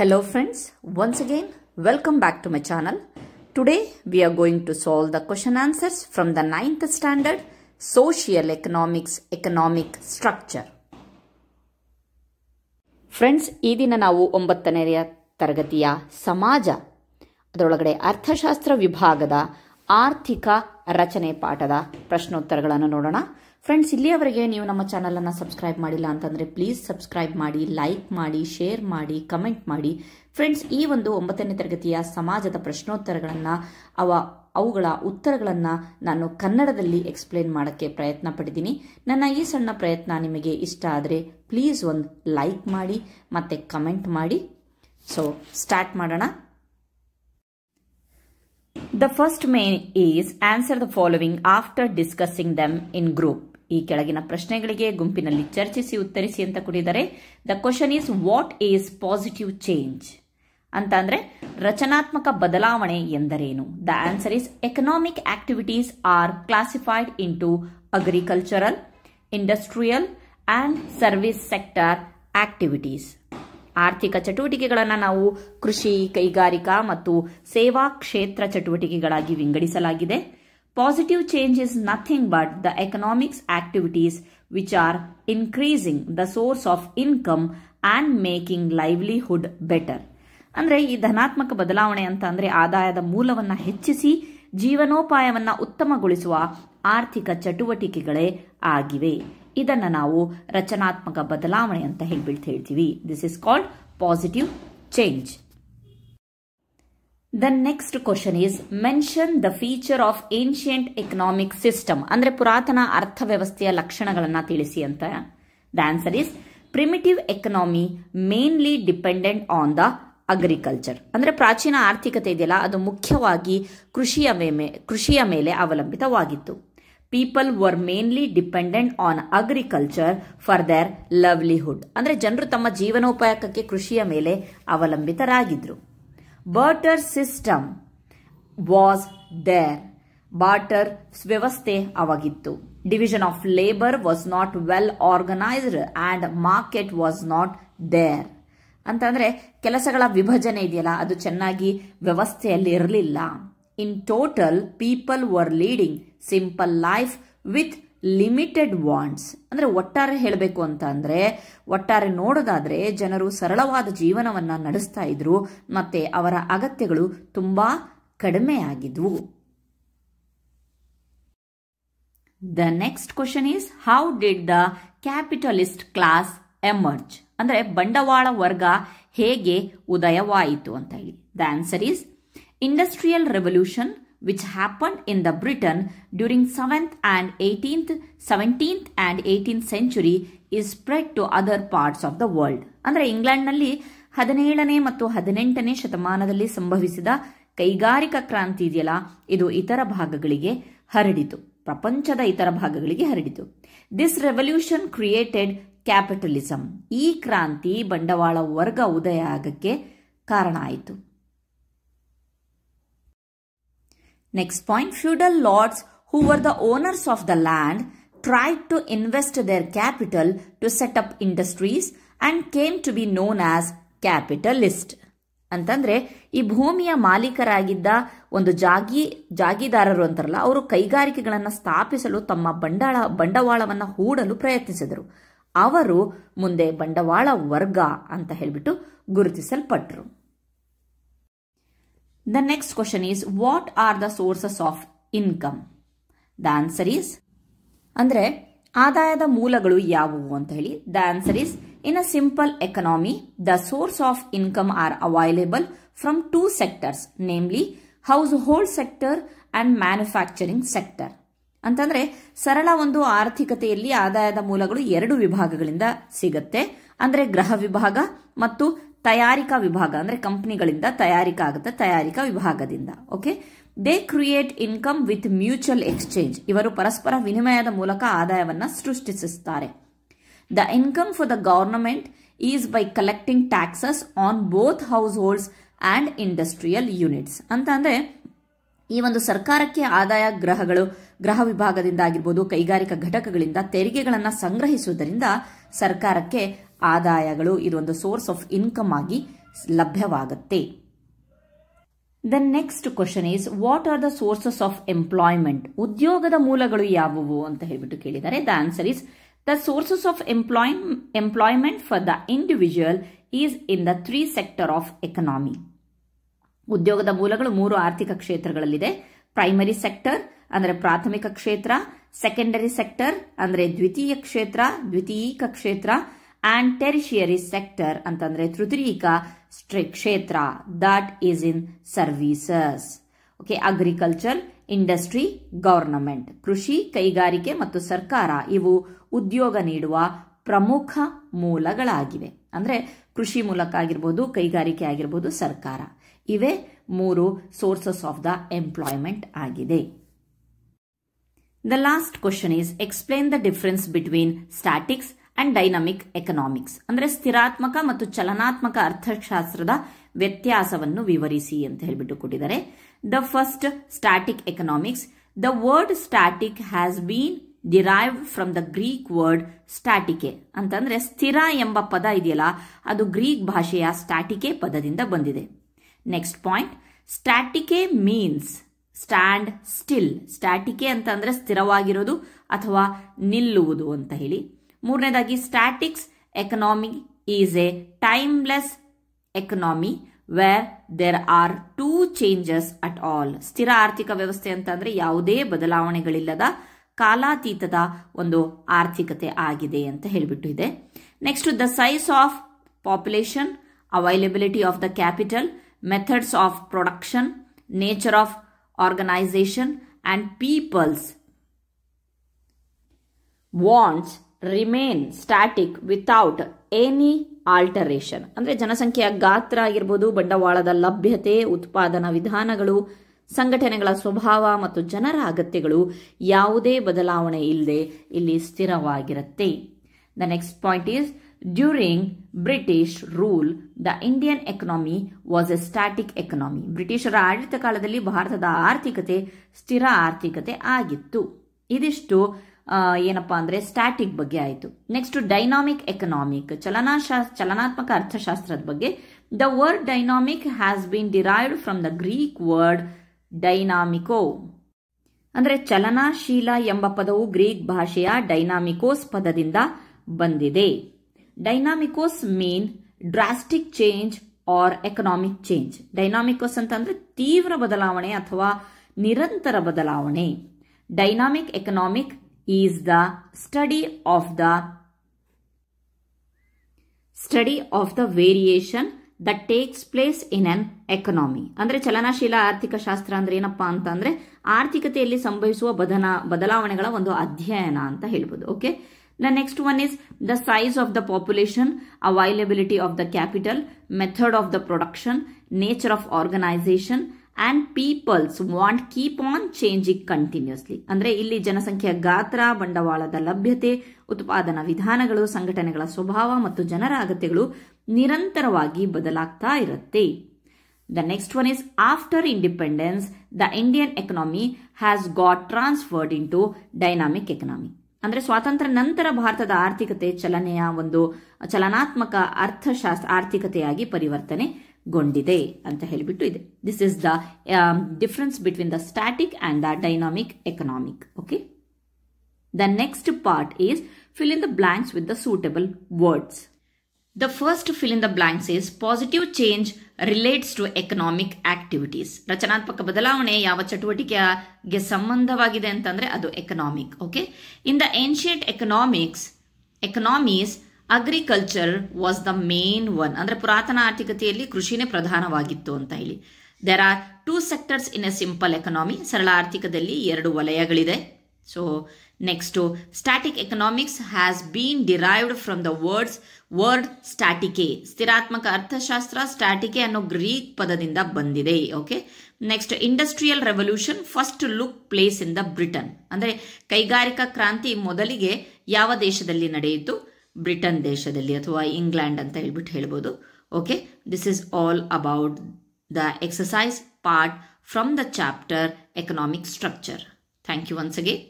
Hello friends, once again welcome back to my channel. Today we are going to solve the question answers from the 9th standard Social Economics Economic Structure. Friends, ಈ ದಿನ ನಾವು 9ನೇ ತರಗತಿಯ ಸಮಾಜ ಅದರೊಳಗಡೆ ಅರ್ಥಶಾಸ್ತ್ರ ವಿಭಾಗದ ಆರ್ಥಿಕ ರಚನೆ ಪಾಠದ ಪ್ರಶ್ನೋತ್ತರಗಳನ್ನು ನೋಡೋಣ. ಫ್ರೆಂಡ್ಸ್, ಇಲ್ಲಿಯವರೆಗೆ ನೀವು ನಮ್ಮ ಚಾನಲನ್ನು ಸಬ್ಸ್ಕ್ರೈಬ್ ಮಾಡಿಲ್ಲ ಅಂತಂದರೆ ಪ್ಲೀಸ್ ಸಬ್ಸ್ಕ್ರೈಬ್ ಮಾಡಿ, ಲೈಕ್ ಮಾಡಿ, ಶೇರ್ ಮಾಡಿ, ಕಮೆಂಟ್ ಮಾಡಿ. ಫ್ರೆಂಡ್ಸ್, ಈ ಒಂದು 9ನೇ ತರಗತಿಯ ಸಮಾಜದ ಪ್ರಶ್ನೋತ್ತರಗಳನ್ನು ಅವುಗಳ ಉತ್ತರಗಳನ್ನು ನಾನು ಕನ್ನಡದಲ್ಲಿ ಎಕ್ಸ್ಪ್ಲೇನ್ ಮಾಡೋಕ್ಕೆ ಪ್ರಯತ್ನ ಪಟ್ಟಿದ್ದೀನಿ. ನನ್ನ ಈ ಸಣ್ಣ ಪ್ರಯತ್ನ ನಿಮಗೆ ಇಷ್ಟ ಆದರೆ ಪ್ಲೀಸ್ ಒಂದು ಲೈಕ್ ಮಾಡಿ ಮತ್ತು ಕಮೆಂಟ್ ಮಾಡಿ. ಸೊ ಸ್ಟಾರ್ಟ್ ಮಾಡೋಣ. The first main is answer the following after discussing them in group. ಈ ಕೆಳಗಿನ ಪ್ರಶ್ನೆಗಳಿಗೆ ಗುಂಪಿನಲ್ಲಿ ಚರ್ಚಿಸಿ ಉತ್ತರಿಸಿ ಅಂತ ಕೊಟ್ಟಿದ್ದಾರೆ. The question is what is positive change ಅಂತ ಅಂದ್ರೆ ರಚನಾತ್ಮಕ ಬದಲಾವಣೆ ಎಂದರೇನು? The answer is economic activities are classified into agricultural, industrial and service sector activities. ಆರ್ಥಿಕ ಚಟುವಟಿಕೆಗಳನ್ನು ನಾವು ಕೃಷಿ, ಕೈಗಾರಿಕಾ ಮತ್ತು ಸೇವಾ ಕ್ಷೇತ್ರ ಚಟುವಟಿಕೆಗಳಾಗಿ ವಿಂಗಡಿಸಲಾಗಿದೆ. Positive change is nothing but the economics activities which are increasing the source of income and making livelihood better. ಅಂದ್ರೆ ಈ ಧನಾತ್ಮಕ ಬದಲಾವಣೆ ಅಂತ ಅಂದ್ರೆ ಆದಾಯದ ಮೂಲವನ್ನು ಹೆಚ್ಚಿಸಿ ಜೀವನೋಪಾಯವನ್ನು ಉತ್ತಮಗೊಳಿಸುವ ಆರ್ಥಿಕ ಚಟುವಟಿಕೆಗಳೇ ಆಗಿವೆ. ಇದನ್ನ ನಾವು ರಚನಾತ್ಮಕ ಬದಲಾವಣೆ ಅಂತ ಹೇಳ್ತೀವಿ. This is called positive change. The next question is mention the feature of ancient economic system. ಅಂದ್ರೆ ಪುರಾತನ ಅರ್ಥವ್ಯವಸ್ಥೆಯ ಲಕ್ಷಣಗಳನ್ನ ತಿಳಿಸಿ ಅಂತ. The answer is primitive economy mainly dependent on the agriculture. ಅಂದ್ರೆ ಪ್ರಾಚೀನ ಆರ್ಥಿಕತೆ ಇದೆಯಲ್ಲ, ಅದು ಮುಖ್ಯವಾಗಿ ಕೃಷಿಯ ಮೇಲೆ ಅವಲಂಬಿತವಾಗಿತ್ತು. People were mainly dependent on agriculture for their livelihood. ಅಂದ್ರೆ ಜನರು ತಮ್ಮ ಜೀವನೋಪಾಯಕ್ಕೆ ಕೃಷಿಯ ಮೇಲೆ ಅವಲಂಬಿತರಾಗಿದ್ರು. Barter system was there. Barter ವ್ಯವಸ್ಥೆ ಅವಾಗಿತ್ತು. Division of labour was not well organised and market was not there. ಅಂತಂದ್ರೆ ಕೆಲಸಗಳ ವಿಭಜನೆ ಇದೆಯಲ್ಲ, ಅದು ಚೆನ್ನಾಗಿ ವ್ಯವಸ್ಥೆಯಲ್ಲಿ ಇರಲಿಲ್ಲ. In total people were leading simple life with limited wants. ಅಂದ್ರೆ ಒಟ್ಟಾರೆ ಹೇಳಬೇಕು ಅಂತ ಅಂದ್ರೆ, ಒಟ್ಟಾರೆ ನೋಡೋದಾದ್ರೆ ಜನರು ಸರಳವಾದ ಜೀವನವನ್ನ ನಡೆಸ್ತಾ ಇದ್ರು ಮತ್ತೆ ಅವರ ಅಗತ್ಯಗಳು ತುಂಬಾ ಕಡಿಮೆ ಆಗಿದ್ವು. The next question is how did the capitalist class emerge. ಅಂದ್ರೆ ಬಂಡವಾಳ ವರ್ಗ ಹೇಗೆ ಉದಯವಾಯಿತು ಅಂತ ಹೇಳಿ. The answer is industrial revolution which happened in the Britain during 17th and 18th century is spread to other parts of the world. ಅಂದ್ರೆ ಇಂಗ್ಲೆಂಡ್ನಲ್ಲಿ 17ನೇ ಮತ್ತು 18ನೇ ಶತಮಾನದಲ್ಲಿ ಸಂಭವಿಸಿದ ಕೈಗಾರಿಕಾ ಕ್ರಾಂತಿ ಇದೆಯಲ್ಲ, ಇದು ಇತರ ಭಾಗಗಳಿಗೆ ಹರಡಿತು, ಪ್ರಪಂಚದ ಇತರ ಭಾಗಗಳಿಗೆ ಹರಡಿತು. This revolution created capitalism. ಈ ಕ್ರಾಂತಿ ಬಂಡವಾಳ ವರ್ಗ ಉದಯ ಆಗಕ್ಕೆ ಕಾರಣ ಆಯಿತು. Next point, feudal lords who were the owners of the land tried to invest their capital to set up industries and came to be known as capitalist. ಅಂತಂದ್ರೆ ಈ ಭೂಮಿಯ ಮಾಲೀಕರಾಗಿದ್ದ ಒಂದು ಜಾಗೀದಾರರು ಅಂತಾರಲ್ಲ, ಅವರು ಕೈಗಾರಿಕೆಗಳನ್ನು ಸ್ಥಾಪಿಸಲು ತಮ್ಮ ಬಂಡವಾಳವನ್ನು ಹೂಡಲು ಪ್ರಯತ್ನಿಸಿದರು. ಅವರು ಮುಂದೆ ಬಂಡವಾಳ ವರ್ಗ ಅಂತ ಹೇಳ್ಬಿಟ್ಟು ಗುರುತಿಸಲ್ಪಟ್ಟರು. The next question is what are the sources of income? The answer is ಅಂದ್ರೆ ಆದಾಯದ ಮೂಲಗಳು ಯಾವುವು ಅಂತ ಹೇಳಿ. The answer is in a simple economy the source of income are available from two sectors, namely household sector and manufacturing sector. ಅಂತಂದ್ರೆ ಸರಳ ಒಂದು ಆರ್ಥಿಕತೆಯಲ್ಲಿ ಆದಾಯದ ಮೂಲಗಳು ಎರಡು ವಿಭಾಗಗಳಿಂದ ಸಿಗುತ್ತೆ. ಅಂದ್ರೆ ಗೃಹ ವಿಭಾಗ ಮತ್ತು ತಯಾರಿಕಾ ವಿಭಾಗ. ಅಂದ್ರೆ ಕಂಪನಿಗಳಿಂದ ತಯಾರಿಕಾ ಆಗುತ್ತೆ, ತಯಾರಿಕಾ ವಿಭಾಗದಿಂದ. Okay, they create income with mutual exchange. ಇವರು ಪರಸ್ಪರ ವಿನಿಮಯದ ಮೂಲಕ ಆದಾಯವನ್ನ ಸೃಷ್ಟಿಸುತ್ತಾರೆ. The income for the government is by collecting taxes on both households and industrial units. ಅಂತ ಅಂದ್ರೆ ಈ ಒಂದು ಸರ್ಕಾರಕ್ಕೆ ಆದಾಯ ಗೃಹ ವಿಭಾಗದಿಂದ ಆಗಿರ್ಬೋದು, ಕೈಗಾರಿಕಾ ಘಟಕಗಳಿಂದ ತೆರಿಗೆಗಳನ್ನು ಸಂಗ್ರಹಿಸುವುದರಿಂದ ಸರ್ಕಾರಕ್ಕೆ ಆದಾಯಗಳು ಇದೊಂದು ಸೋರ್ಸ್ ಆಫ್ ಇನ್ಕಮ್ ಆಗಿ ಲಭ್ಯವಾಗುತ್ತೆ. The next question is what are the sources of employment? ಉದ್ಯೋಗದ ಮೂಲಗಳು ಯಾವುವು ಅಂತ ಹೇಳ್ಬಿಟ್ಟು ಕೇಳಿದ್ದಾರೆ. The answer is the sources of employment for the individual is in the 3 sector of economy. ಉದ್ಯೋಗದ ಮೂಲಗಳು 3 ಆರ್ಥಿಕ ಕ್ಷೇತ್ರಗಳಲ್ಲಿದೆ. ಪ್ರೈಮರಿ ಸೆಕ್ಟರ್ ಅಂದರೆ ಪ್ರಾಥಮಿಕ ಕ್ಷೇತ್ರ, ಸೆಕೆಂಡರಿ ಸೆಕ್ಟರ್ ಅಂದರೆ ದ್ವಿತೀಯಕ ಕ್ಷೇತ್ರ, ಅಂಡ್ ಟೆರಿಷಿಯರಿ ಸೆಕ್ಟರ್ ಅಂತಂದ್ರೆ ತೃತೀಯಿಕ ಕ್ಷೇತ್ರ, that is in services. Okay, agriculture, industry, government. ಕೃಷಿ, ಕೈಗಾರಿಕೆ ಮತ್ತು ಸರ್ಕಾರ ಇವು ಉದ್ಯೋಗ ನೀಡುವ ಪ್ರಮುಖ ಮೂಲಗಳಾಗಿವೆ. ಅಂದ್ರೆ ಕೃಷಿ ಮೂಲಕ ಆಗಿರ್ಬೋದು, ಕೈಗಾರಿಕೆ ಆಗಿರ್ಬೋದು, ಸರ್ಕಾರ. ಇವೇ 3 ಸೋರ್ಸಸ್ ಆಫ್ ದ ಎಂಪ್ಲಾಯ್ಮೆಂಟ್ ಆಗಿದೆ. The last question is explain the difference between statics and dynamic economics. ಅಂದ್ರೆ ಸ್ಥಿರಾತ್ಮಕ ಮತ್ತು ಚಲನಾತ್ಮಕ ಅರ್ಥಶಾಸ್ತ್ರದ ವ್ಯತ್ಯಾಸವನ್ನು ವಿವರಿಸಿ ಅಂತ ಹೇಳ್ಬಿಟ್ಟು ಕೊಟ್ಟಿದ್ದಾರೆ. The first, static economics. The word static has been derived from the Greek word statike. ಅಂತಂದ್ರೆ ಸ್ಥಿರ ಎಂಬ ಪದ ಇದೆಯಲ್ಲ, ಅದು ಗ್ರೀಕ್ ಭಾಷೆಯ ಸ್ಟ್ಯಾಟಿಕೆ ಪದದಿಂದ ಬಂದಿದೆ. Next point, statike means stand still. ಸ್ಟ್ಯಾಟಿಕೆ ಅಂತಂದ್ರೆ ಸ್ಥಿರವಾಗಿರೋದು ಅಥವಾ ನಿಲ್ಲುವುದು ಅಂತ ಹೇಳಿ. ಮೂರನೇದಾಗಿ, statics economy is a timeless economy where there are 2 changes at all. ಸ್ಥಿರ ಆರ್ಥಿಕ ವ್ಯವಸ್ಥೆ ಅಂತಂದ್ರೆ ಯಾವುದೇ ಬದಲಾವಣೆಗಳಿಲ್ಲದ ಕಾಲಾತೀತದ ಒಂದು ಆರ್ಥಿಕತೆ ಆಗಿದೆ ಅಂತ ಹೇಳಿಬಿಟ್ಟು ಇದೆ. Next, the size of population, availability of the capital, methods of production, nature of organisation and people's wants remain static without any alteration. ಅಂದ್ರೆ ಜನಸಂಖ್ಯೆಯ ಗಾತ್ರ ಆಗಿರ್ಬೋದು, ಬಂಡವಾಳದ ಲಭ್ಯತೆ, ಉತ್ಪಾದನಾ ವಿಧಾನಗಳು, ಸಂಘಟನೆಗಳ ಸ್ವಭಾವ ಮತ್ತು ಜನರ ಅಗತ್ಯಗಳು ಯಾವುದೇ ಬದಲಾವಣೆ ಇಲ್ಲದೆ ಇಲ್ಲಿ ಸ್ಥಿರವಾಗಿರುತ್ತೆ. The next point is during British rule the Indian economy was a static economy. ಬ್ರಿಟಿಷರ ಆಡಳಿತ ಕಾಲದಲ್ಲಿ ಭಾರತದ ಆರ್ಥಿಕತೆ ಸ್ಥಿರ ಆರ್ಥಿಕತೆ ಆಗಿತ್ತು. ಇದಿಷ್ಟು ಏನಪ್ಪಾ ಅಂದ್ರೆ ಸ್ಟ್ಯಾಟಿಕ್ ಬಗ್ಗೆ ಆಯಿತು. ನೆಕ್ಸ್ಟ್, ಡೈನಾಮಿಕ್ ಎಕನಾಮಿಕ್, ಚಲನಾತ್ಮಕ ಅರ್ಥಶಾಸ್ತ್ರದ ಬಗ್ಗೆ. The word dynamic has been derived from the Greek word dynamiko. ಅಂದ್ರೆ ಚಲನಾಶೀಲ ಎಂಬ ಪದವು ಗ್ರೀಕ್ ಭಾಷೆಯ ಡೈನಾಮಿಕೋಸ್ ಪದದಿಂದ ಬಂದಿದೆ. Dynamikos mean drastic change or economic change. ಡೈನಾಮಿಕೋಸ್ ಅಂತಂದ್ರೆ ತೀವ್ರ ಬದಲಾವಣೆ ಅಥವಾ ನಿರಂತರ ಬದಲಾವಣೆ. Dynamic economic is the study of the variation that takes place in an economy. ಅಂದ್ರೆ ಚಲನಶೀಲ ಆರ್ಥಿಕ ಶಾಸ್ತ್ರ ಅಂದ್ರೆ ಏನಪ್ಪಾ ಅಂತಂದ್ರೆ ಆರ್ಥಿಕತೆಯಲ್ಲಿ ಸಂಭವಿಸುವ ಬದಲಾವಣೆಗಳ ಒಂದು ಅಧ್ಯಯನ ಅಂತ ಹೇಳ್ಬೋದು. Okay, the next one is the size of the population, availability of the capital, method of the production, nature of organization and peoples want keep on changing continuously. ಅಂದ್ರೆ ಇಲ್ಲಿ ಜನಸಂಖ್ಯೆಯ ಗಾತ್ರ, ಬಂಡವಾಳದ ಲಭ್ಯತೆ, ಉತ್ಪಾದನಾ ವಿಧಾನಗಳು, ಸಂಘಟನೆಗಳ ಸ್ವಭಾವ ಮತ್ತು ಜನರ ಅಗತ್ಯಗಳು ನಿರಂತರವಾಗಿ ಬದಲಾಗ್ತಾ ಇರುತ್ತೆ. The next one is after independence the Indian economy has got transferred into dynamic economy. ಅಂದ್ರೆ ಸ್ವಾತಂತ್ರ್ಯ ನಂತರ ಭಾರತದ ಆರ್ಥಿಕತೆ ಚಲನೆಯ ಒಂದು ಚಲನಾತ್ಮಕ ಆರ್ಥಿಕತೆಯಾಗಿ ಪರಿವರ್ತನೆಗೊಂಡಿದೆ ಅಂತ ಹೇಳಿಬಿಟ್ಟು ಇದೆ. This is the difference between the static and the dynamic economic. Okay, the next part is fill in the blanks with the suitable words. The first fill in the blanks is positive change relates to economic activities. ರಚನಾತ್ಮಕ ಬದಲಾವಣೆ ಯಾವ ಚಟುವಟಿಕೆಗೆ ಸಂಬಂಧವಾಗಿದೆ ಅಂತಂದ್ರೆ ಅದು economic. Okay, in the ancient economies agriculture was the main one. ಅಂದ್ರೆ ಪುರಾತನ ಆರ್ಥಿಕತೆಯಲ್ಲಿ ಕೃಷಿನೇ ಪ್ರಧಾನವಾಗಿತ್ತು ಅಂತ ಹೇಳಿ. There are 2 sectors in a simple economy. ಸರಳ ಆರ್ಥಿಕದಲ್ಲಿ 2 ವಲಯಗಳಿದೆ. So next, static economics has been derived from the word statike. ಸ್ಥಿರಾತ್ಮಕ ಅರ್ಥಶಾಸ್ತ್ರ ಸ್ಟ್ಯಾಟಿಕೆ ಅನ್ನೋ ಗ್ರೀಕ್ ಪದದಿಂದ ಬಂದಿದೆ. Okay, next, industrial revolution first look place in the Britain. ಅಂದ್ರೆ ಕೈಗಾರಿಕಾ ಕ್ರಾಂತಿ ಮೊದಲಿಗೆ ಯಾವ ದೇಶದಲ್ಲಿ ನಡೆಯಿತು? ಬ್ರಿಟನ್ ದೇಶದಲ್ಲಿ ಅಥವಾ ಇಂಗ್ಲೆಂಡ್ ಅಂತ ಹೇಳ್ಬಿಟ್ಟು ಹೇಳ್ಬೋದು. Okay, this is all about the exercise part from the chapter economic structure. Thank you once again.